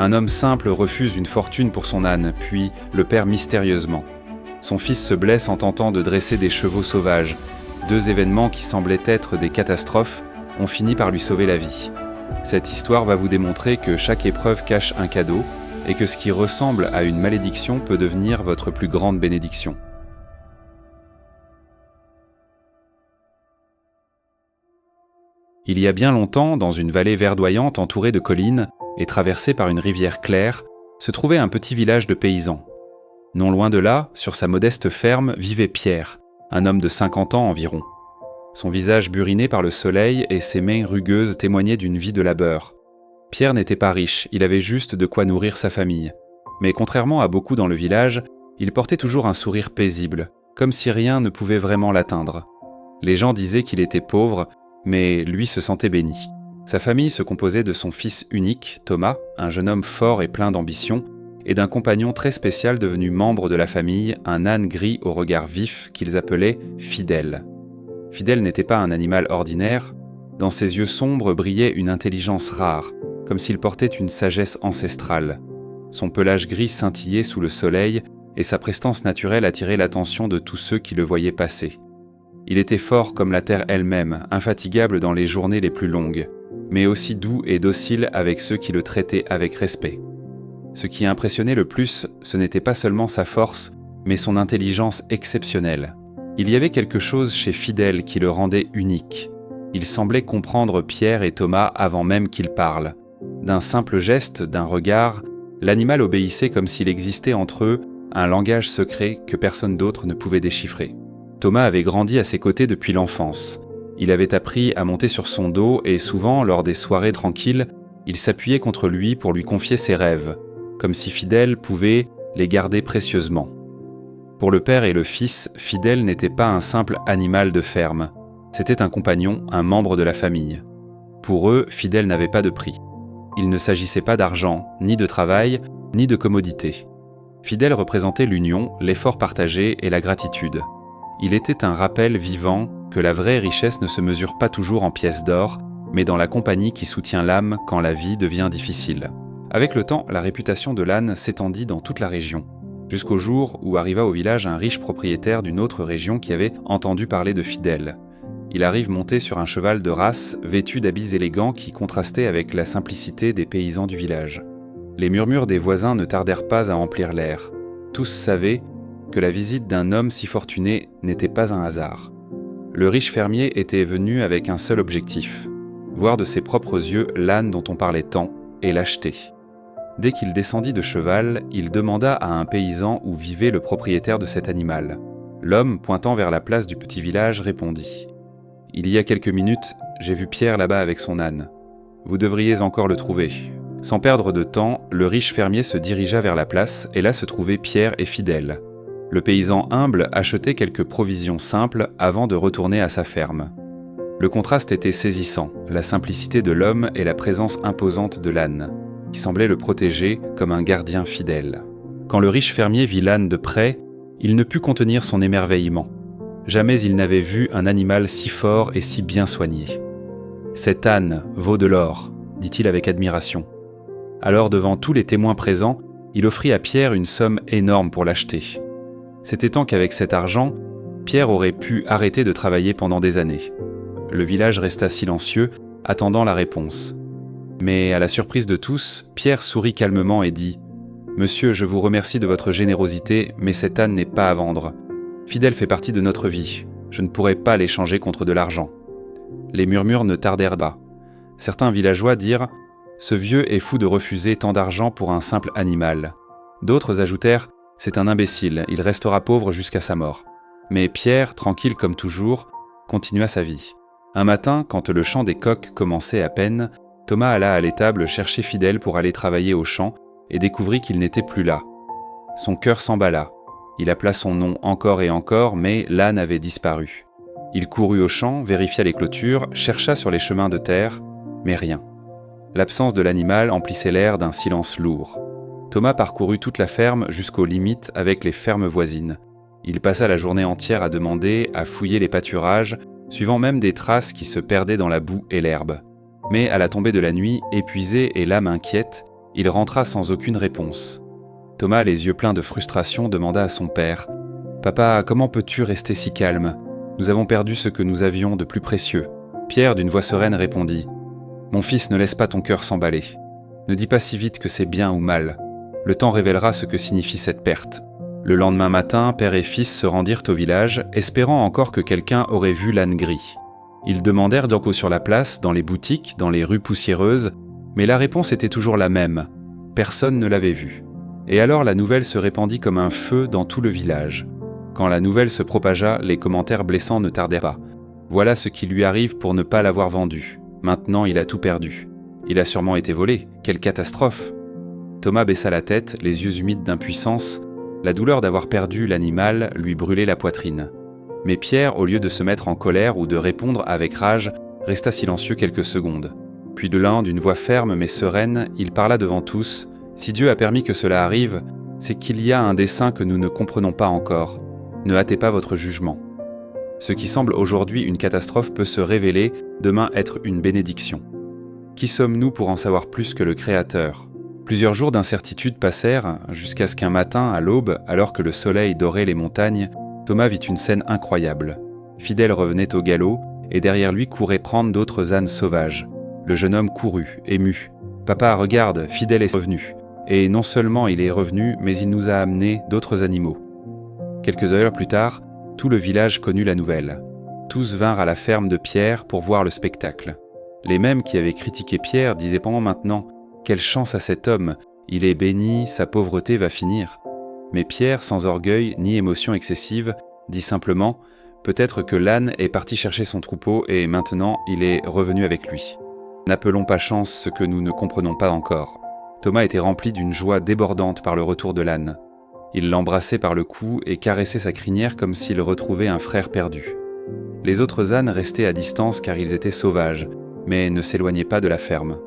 Un homme simple refuse une fortune pour son âne, puis le perd mystérieusement. Son fils se blesse en tentant de dresser des chevaux sauvages. 2 événements qui semblaient être des catastrophes ont fini par lui sauver la vie. Cette histoire va vous démontrer que chaque épreuve cache un cadeau et que ce qui ressemble à une malédiction peut devenir votre plus grande bénédiction. Il y a bien longtemps, dans une vallée verdoyante entourée de collines et traversée par une rivière claire, se trouvait un petit village de paysans. Non loin de là, sur sa modeste ferme, vivait Pierre, un homme de 50 ans environ. Son visage buriné par le soleil et ses mains rugueuses témoignaient d'une vie de labeur. Pierre n'était pas riche, il avait juste de quoi nourrir sa famille. Mais contrairement à beaucoup dans le village, il portait toujours un sourire paisible, comme si rien ne pouvait vraiment l'atteindre. Les gens disaient qu'il était pauvre, mais lui se sentait béni. Sa famille se composait de son fils unique, Thomas, un jeune homme fort et plein d'ambition, et d'un compagnon très spécial devenu membre de la famille, un âne gris au regard vif qu'ils appelaient Fidèle. Fidèle n'était pas un animal ordinaire, dans ses yeux sombres brillait une intelligence rare, comme s'il portait une sagesse ancestrale. Son pelage gris scintillait sous le soleil et sa prestance naturelle attirait l'attention de tous ceux qui le voyaient passer. Il était fort comme la terre elle-même, infatigable dans les journées les plus longues, mais aussi doux et docile avec ceux qui le traitaient avec respect. Ce qui impressionnait le plus, ce n'était pas seulement sa force, mais son intelligence exceptionnelle. Il y avait quelque chose chez Fidèle qui le rendait unique. Il semblait comprendre Pierre et Thomas avant même qu'ils parlent. D'un simple geste, d'un regard, l'animal obéissait comme s'il existait entre eux un langage secret que personne d'autre ne pouvait déchiffrer. Thomas avait grandi à ses côtés depuis l'enfance. Il avait appris à monter sur son dos et souvent, lors des soirées tranquilles, il s'appuyait contre lui pour lui confier ses rêves, comme si Fidèle pouvait les garder précieusement. Pour le père et le fils, Fidèle n'était pas un simple animal de ferme. C'était un compagnon, un membre de la famille. Pour eux, Fidèle n'avait pas de prix. Il ne s'agissait pas d'argent, ni de travail, ni de commodité. Fidèle représentait l'union, l'effort partagé et la gratitude. Il était un rappel vivant que la vraie richesse ne se mesure pas toujours en pièces d'or, mais dans la compagnie qui soutient l'âme quand la vie devient difficile. Avec le temps, la réputation de l'âne s'étendit dans toute la région, jusqu'au jour où arriva au village un riche propriétaire d'une autre région qui avait entendu parler de Fidèle. Il arrive monté sur un cheval de race, vêtu d'habits élégants qui contrastaient avec la simplicité des paysans du village. Les murmures des voisins ne tardèrent pas à emplir l'air. Tous savaient que la visite d'un homme si fortuné n'était pas un hasard. Le riche fermier était venu avec un seul objectif, voir de ses propres yeux l'âne dont on parlait tant et l'acheter. Dès qu'il descendit de cheval, il demanda à un paysan où vivait le propriétaire de cet animal. L'homme, pointant vers la place du petit village, répondit « Il y a quelques minutes, j'ai vu Pierre là-bas avec son âne. Vous devriez encore le trouver. » Sans perdre de temps, le riche fermier se dirigea vers la place et là se trouvaient Pierre et Fidèle. Le paysan humble achetait quelques provisions simples avant de retourner à sa ferme. Le contraste était saisissant, la simplicité de l'homme et la présence imposante de l'âne, qui semblait le protéger comme un gardien fidèle. Quand le riche fermier vit l'âne de près, il ne put contenir son émerveillement. Jamais il n'avait vu un animal si fort et si bien soigné. « Cet âne vaut de l'or », dit-il avec admiration. Alors, devant tous les témoins présents, il offrit à Pierre une somme énorme pour l'acheter. C'était tant qu'avec cet argent, Pierre aurait pu arrêter de travailler pendant des années. Le village resta silencieux, attendant la réponse. Mais à la surprise de tous, Pierre sourit calmement et dit « Monsieur, je vous remercie de votre générosité, mais cet âne n'est pas à vendre. Fidèle fait partie de notre vie. Je ne pourrai pas l'échanger contre de l'argent. » Les murmures ne tardèrent pas. Certains villageois dirent « Ce vieux est fou de refuser tant d'argent pour un simple animal. » D'autres ajoutèrent « C'est un imbécile, il restera pauvre jusqu'à sa mort. » Mais Pierre, tranquille comme toujours, continua sa vie. Un matin, quand le chant des coqs commençait à peine, Thomas alla à l'étable chercher Fidèle pour aller travailler au champ et découvrit qu'il n'était plus là. Son cœur s'emballa. Il appela son nom encore et encore, mais l'âne avait disparu. Il courut au champ, vérifia les clôtures, chercha sur les chemins de terre, mais rien. L'absence de l'animal emplissait l'air d'un silence lourd. Thomas parcourut toute la ferme jusqu'aux limites avec les fermes voisines. Il passa la journée entière à demander, à fouiller les pâturages, suivant même des traces qui se perdaient dans la boue et l'herbe. Mais à la tombée de la nuit, épuisé et l'âme inquiète, il rentra sans aucune réponse. Thomas, les yeux pleins de frustration, demanda à son père « Papa, comment peux-tu rester si calme ? Nous avons perdu ce que nous avions de plus précieux. » Pierre, d'une voix sereine, répondit « Mon fils, ne laisse pas ton cœur s'emballer. Ne dis pas si vite que c'est bien ou mal. Le temps révélera ce que signifie cette perte. » Le lendemain matin, père et fils se rendirent au village, espérant encore que quelqu'un aurait vu l'âne gris. Ils demandèrent d'infos sur la place, dans les boutiques, dans les rues poussiéreuses, mais la réponse était toujours la même. Personne ne l'avait vu. Et alors la nouvelle se répandit comme un feu dans tout le village. Quand la nouvelle se propagea, les commentaires blessants ne tardèrent pas. Voilà ce qui lui arrive pour ne pas l'avoir vendu. Maintenant, il a tout perdu. Il a sûrement été volé. Quelle catastrophe! Thomas baissa la tête, les yeux humides d'impuissance. La douleur d'avoir perdu l'animal lui brûlait la poitrine. Mais Pierre, au lieu de se mettre en colère ou de répondre avec rage, resta silencieux quelques secondes. Puis de l'un, d'une voix ferme mais sereine, il parla devant tous. « Si Dieu a permis que cela arrive, c'est qu'il y a un dessein que nous ne comprenons pas encore. Ne hâtez pas votre jugement. Ce qui semble aujourd'hui une catastrophe peut se révéler demain être une bénédiction. Qui sommes-nous pour en savoir plus que le Créateur ? Plusieurs jours d'incertitude passèrent, jusqu'à ce qu'un matin, à l'aube, alors que le soleil dorait les montagnes, Thomas vit une scène incroyable. Fidèle revenait au galop, et derrière lui couraient prendre d'autres ânes sauvages. Le jeune homme courut, ému. « Papa, regarde, Fidèle est revenu. Et non seulement il est revenu, mais il nous a amené d'autres animaux. » Quelques heures plus tard, tout le village connut la nouvelle. Tous vinrent à la ferme de Pierre pour voir le spectacle. Les mêmes qui avaient critiqué Pierre disaient pendant maintenant « Quelle chance à cet homme, il est béni, sa pauvreté va finir. » Mais Pierre, sans orgueil ni émotion excessive, dit simplement « Peut-être que l'âne est parti chercher son troupeau et maintenant il est revenu avec lui. N'appelons pas chance ce que nous ne comprenons pas encore. » Thomas était rempli d'une joie débordante par le retour de l'âne. Il l'embrassait par le cou et caressait sa crinière comme s'il retrouvait un frère perdu. Les autres ânes restaient à distance car ils étaient sauvages, mais ne s'éloignaient pas de la ferme.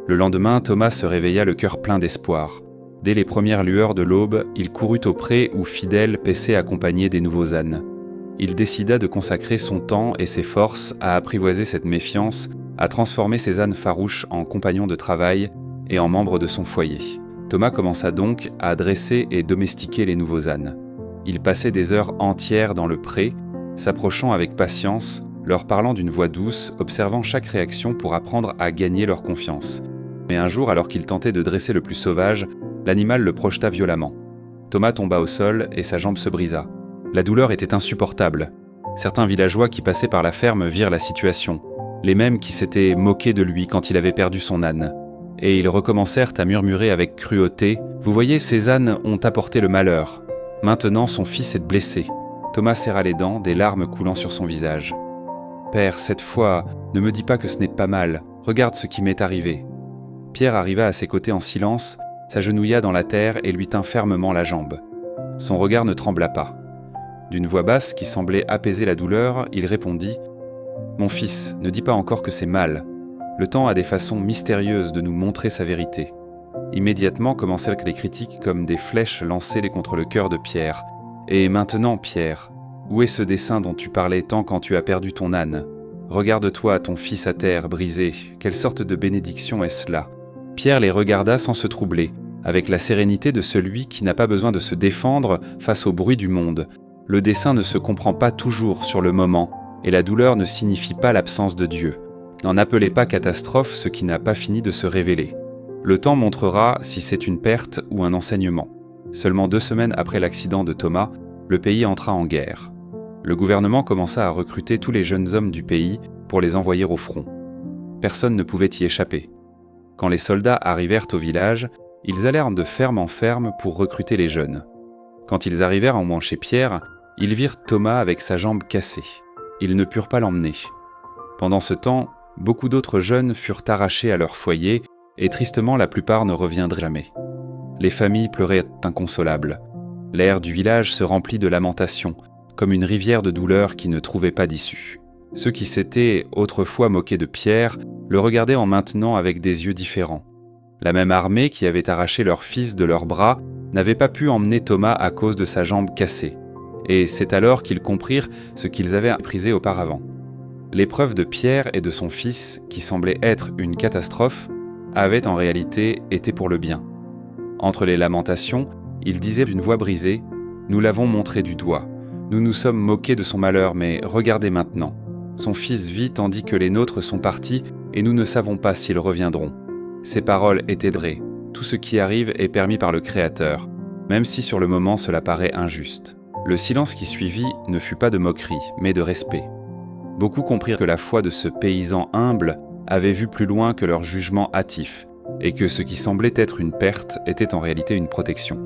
Le lendemain, Thomas se réveilla le cœur plein d'espoir. Dès les premières lueurs de l'aube, il courut au pré où Fidèle paissait accompagné des nouveaux ânes. Il décida de consacrer son temps et ses forces à apprivoiser cette méfiance, à transformer ses ânes farouches en compagnons de travail et en membres de son foyer. Thomas commença donc à dresser et domestiquer les nouveaux ânes. Il passait des heures entières dans le pré, s'approchant avec patience, leur parlant d'une voix douce, observant chaque réaction pour apprendre à gagner leur confiance. Mais un jour, alors qu'il tentait de dresser le plus sauvage, l'animal le projeta violemment. Thomas tomba au sol et sa jambe se brisa. La douleur était insupportable. Certains villageois qui passaient par la ferme virent la situation, les mêmes qui s'étaient moqués de lui quand il avait perdu son âne. Et ils recommencèrent à murmurer avec cruauté « Vous voyez, ces ânes ont apporté le malheur. Maintenant, son fils est blessé. » Thomas serra les dents, des larmes coulant sur son visage. « Père, cette fois, ne me dis pas que ce n'est pas mal. Regarde ce qui m'est arrivé. » Pierre arriva à ses côtés en silence, s'agenouilla dans la terre et lui tint fermement la jambe. Son regard ne trembla pas. D'une voix basse qui semblait apaiser la douleur, il répondit « Mon fils, ne dis pas encore que c'est mal. Le temps a des façons mystérieuses de nous montrer sa vérité. » Immédiatement commencèrent les critiques comme des flèches lancées contre le cœur de Pierre. « Et maintenant, Pierre, où est ce dessein dont tu parlais tant quand tu as perdu ton âne ? Regarde-toi, ton fils à terre, brisé. Quelle sorte de bénédiction est-ce là ?» Pierre les regarda sans se troubler, avec la sérénité de celui qui n'a pas besoin de se défendre face au bruit du monde. Le dessein ne se comprend pas toujours sur le moment, et la douleur ne signifie pas l'absence de Dieu. N'en appelez pas catastrophe ce qui n'a pas fini de se révéler. Le temps montrera si c'est une perte ou un enseignement. Seulement 2 semaines après l'accident de Thomas, le pays entra en guerre. Le gouvernement commença à recruter tous les jeunes hommes du pays pour les envoyer au front. Personne ne pouvait y échapper. Quand les soldats arrivèrent au village, ils allèrent de ferme en ferme pour recruter les jeunes. Quand ils arrivèrent en chez Pierre, ils virent Thomas avec sa jambe cassée. Ils ne purent pas l'emmener. Pendant ce temps, beaucoup d'autres jeunes furent arrachés à leur foyer et tristement la plupart ne reviendraient jamais. Les familles pleuraient inconsolables. L'air du village se remplit de lamentations, comme une rivière de douleur qui ne trouvait pas d'issue. Ceux qui s'étaient autrefois moqués de Pierre le regardaient en maintenant avec des yeux différents. La même armée qui avait arraché leur fils de leurs bras n'avait pas pu emmener Thomas à cause de sa jambe cassée. Et c'est alors qu'ils comprirent ce qu'ils avaient méprisé auparavant. L'épreuve de Pierre et de son fils, qui semblait être une catastrophe, avait en réalité été pour le bien. Entre les lamentations, il disait d'une voix brisée « Nous l'avons montré du doigt. Nous nous sommes moqués de son malheur, mais regardez maintenant. Son fils vit tandis que les nôtres sont partis et nous ne savons pas s'ils reviendront. » Ces paroles étaient vraies. Tout ce qui arrive est permis par le Créateur, même si sur le moment cela paraît injuste. Le silence qui suivit ne fut pas de moquerie, mais de respect. Beaucoup comprirent que la foi de ce paysan humble avait vu plus loin que leur jugement hâtif, et que ce qui semblait être une perte était en réalité une protection.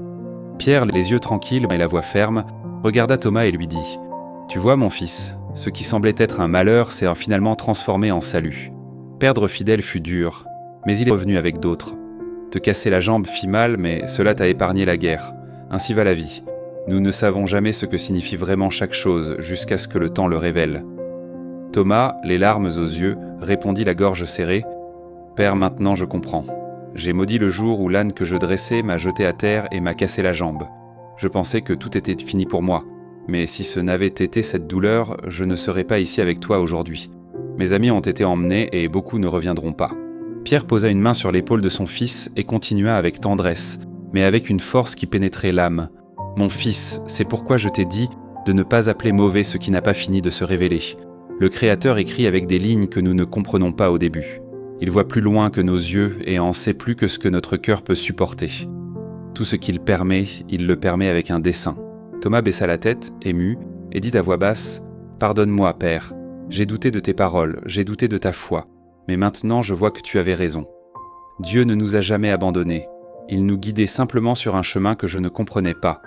Pierre, les yeux tranquilles et la voix ferme, regarda Thomas et lui dit « Tu vois mon fils, ce qui semblait être un malheur s'est finalement transformé en salut. Perdre Fidèle fut dur, mais il est revenu avec d'autres. Te casser la jambe fit mal, mais cela t'a épargné la guerre. Ainsi va la vie. Nous ne savons jamais ce que signifie vraiment chaque chose jusqu'à ce que le temps le révèle. » Thomas, les larmes aux yeux, répondit la gorge serrée « Père, maintenant je comprends. J'ai maudit le jour où l'âne que je dressais m'a jeté à terre et m'a cassé la jambe. Je pensais que tout était fini pour moi. Mais si ce n'avait été cette douleur, je ne serais pas ici avec toi aujourd'hui. Mes amis ont été emmenés et beaucoup ne reviendront pas. » Pierre posa une main sur l'épaule de son fils et continua avec tendresse, mais avec une force qui pénétrait l'âme. « Mon fils, c'est pourquoi je t'ai dit de ne pas appeler mauvais ce qui n'a pas fini de se révéler. Le Créateur écrit avec des lignes que nous ne comprenons pas au début. Il voit plus loin que nos yeux et en sait plus que ce que notre cœur peut supporter. Tout ce qu'il permet, il le permet avec un dessein. » Thomas baissa la tête, ému, et dit à voix basse « Pardonne-moi, Père. J'ai douté de tes paroles, j'ai douté de ta foi. Mais maintenant je vois que tu avais raison. Dieu ne nous a jamais abandonnés. Il nous guidait simplement sur un chemin que je ne comprenais pas. »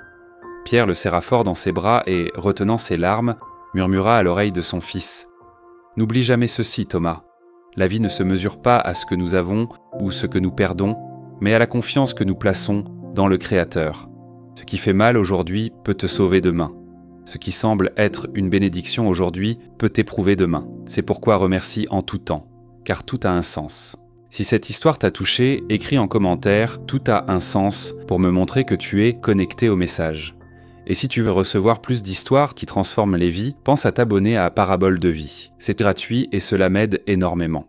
Pierre le serra fort dans ses bras et, retenant ses larmes, murmura à l'oreille de son fils « N'oublie jamais ceci, Thomas. La vie ne se mesure pas à ce que nous avons ou ce que nous perdons, mais à la confiance que nous plaçons dans le Créateur. Ce qui fait mal aujourd'hui peut te sauver demain. Ce qui semble être une bénédiction aujourd'hui peut t'éprouver demain. C'est pourquoi remercie en tout temps, car tout a un sens. » Si cette histoire t'a touché, écris en commentaire « Tout a un sens » pour me montrer que tu es connecté au message. Et si tu veux recevoir plus d'histoires qui transforment les vies, pense à t'abonner à Parabole de vie. C'est gratuit et cela m'aide énormément.